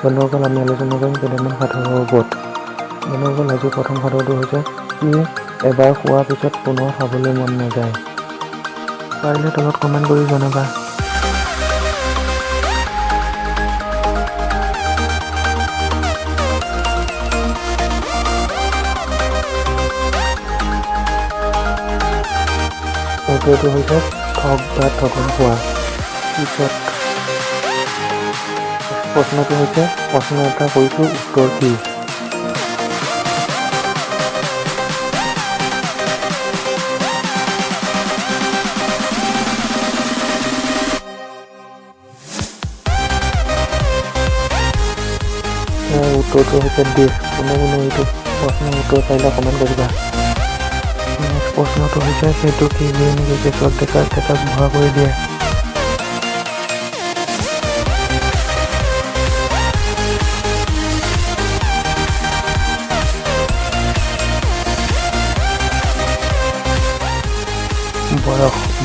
বন্ধুসকল, আমি আলোচনা কৰিম কেইটামান সাধুৰ ওপৰত। বন্ধুসকল, আজি প্ৰথম সাধুটো হৈছে কি এবাৰ খোৱাৰ পিছত পুনৰ খাবলৈ মন নাযায়। পাৰিলে তলত কমেণ্ট কৰি জনাবা। উত্তৰটো হৈছে ঠগ বা ঠগন খোৱা। পিছত প্ৰশ্নটো হৈছে প্ৰশ্ন এটা কৰিছোঁ, উত্তৰ কি? উত্তৰটো হৈছে ডিছ। কোনে এইটো প্ৰশ্নৰ উত্তৰ পাৰিলে কমেণ্ট কৰিবা। নেক্সট প্ৰশ্নটো হৈছে সেইটো কি যিয়ে নেকি কেঁচুৱাক ডেকা ষ্টেটাছ ভৰা কৰি দিয়ে।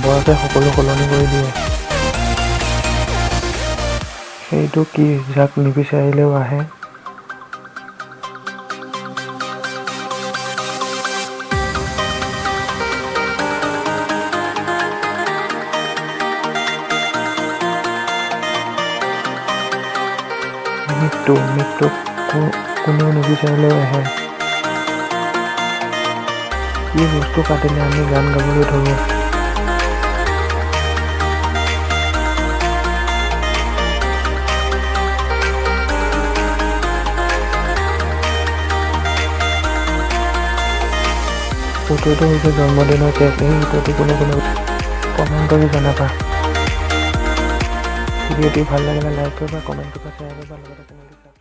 বয়সে সকলো সলনি কৰি দিয়ে। সেইটো কি যাক নিবিচাৰিলেও আহে। মৃত্যু কোনেও নিবিচাৰিলেও আহে। কি বস্তু কাটিলে আমি গান গাবলৈ ধৰোঁ। উত্তৰটো হৈছে জন্মদিনৰ কেক। এই উত্তৰটো কোনে কমেণ্ট কৰি জনাবা। ভিডিঅ'টি ভাল লাগিলে লাইক কৰিবা, কমেণ্ট কৰিবা, শ্বেয়াৰ কৰিবা, লগতে চেনেলটো